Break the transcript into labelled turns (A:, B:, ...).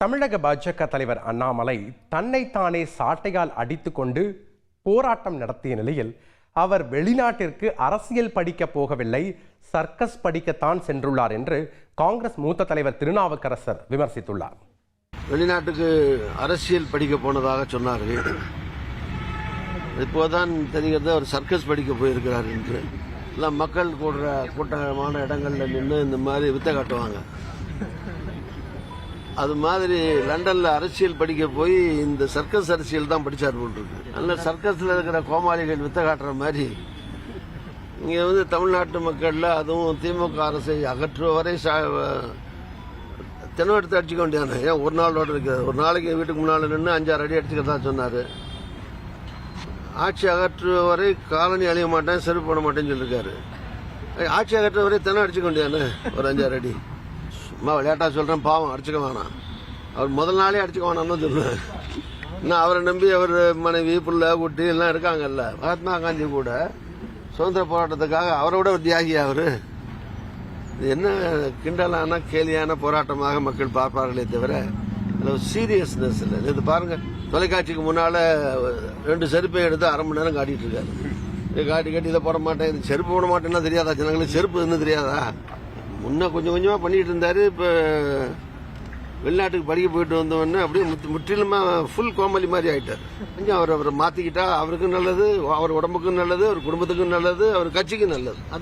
A: தமிழக பாஜக தலைவர் அண்ணாமலை தன்னைத்தானே சாட்டையால் அடித்துக்கொண்டு போராட்டம் நடத்திய நிலையில் அவர் வெளிநாட்டிற்கு அரசியல் படிக்க போகவில்லை, சர்க்கஸ் படிக்கத்தான் சென்றுள்ளார் என்று காங்கிரஸ் மூத்த தலைவர் திருநாவுக்கரசர் விமர்சித்துள்ளார்.
B: வெளிநாட்டுக்கு அரசியல் படிக்க போனதாக சொன்னார்கள். இப்போதான் தெரிகிறது அவர் சர்க்கஸ் படிக்க போயிருக்கிறார் என்று. எல்லாம் மக்கள் கூடுற கூட்டமான இடங்கள்ல நின்று இந்த மாதிரி வித்தை காட்டுவாங்க. அது மாதிரி லண்டன்ல அரசியல் படிக்க போய் இந்த சர்க்கஸ் அரசியல் தான் படிச்சார் போல் இருக்கு. நல்ல சர்க்கஸ்ல இருக்கிற கோமாளிகள் வித்த காட்டுற மாதிரி இங்க தமிழ்நாட்டு மக்கள்ல அதுவும் திமுக அரசை அகற்றுவரை தினம் எடுத்து அடிச்சுக்க வேண்டியதானே. ஏன் ஒரு நாளோட இருக்கிறார்? ஒரு நாளைக்கு வீட்டுக்கு முன்னால நின்று 5-6 அடி அடிச்சுக்கதான் சொன்னாரு. ஆட்சி அகற்றுவரை காலனி அழிய மாட்டேன், செருப்பு போட மாட்டேன்னு சொல்லிருக்காரு. ஆட்சி அகற்றுவரை தினம் அடிச்சுக்க வேண்டியதானே ஒரு 5-6 அடி. சும்மா விளையாட்டா சொல்றேன், பாவம் அடிச்சுக்க வேணாம். அவர் முதல் நாளே அடிச்சுக்க வேணாம்னு சொல்லுவேன். இன்னும் அவரை நம்பி அவர் மனைவி புள்ள குட்டி எல்லாம் இருக்காங்கல்ல. மகாத்மா காந்தி கூட சுதந்திர போராட்டத்துக்காக அவரோட ஒரு தியாகி அவரு. இது என்ன கிண்டலான கேலியான போராட்டமாக மக்கள் பார்ப்பார்களே தவிர சீரியஸ்னஸ் இல்லை. இது பாருங்க, தொலைக்காட்சிக்கு முன்னால 2 செருப்பை எடுத்து 1/2 மணி நேரம் காட்டிட்டு இருக்காரு. காட்டி இதை போட மாட்டேன், இது செருப்பு போட மாட்டேன்னா தெரியாதா ஜனங்களுக்கு? செருப்பு இன்னும் தெரியாதா? முன்ன கொஞ்சம் கொஞ்சமா பண்ணிட்டு இருந்தாரு. இப்ப வெளிநாட்டுக்கு படிக்க போயிட்டு வந்தவொடனே அப்படியே முற்றிலுமா ஃபுல் கோமாளி மாதிரி ஆயிட்டார். கொஞ்சம் அவரை மாத்திக்கிட்டா அவருக்கும் நல்லது, அவர் உடம்புக்கும் நல்லது, அவர் குடும்பத்துக்கும் நல்லது, அவர் கட்சிக்கும் நல்லது.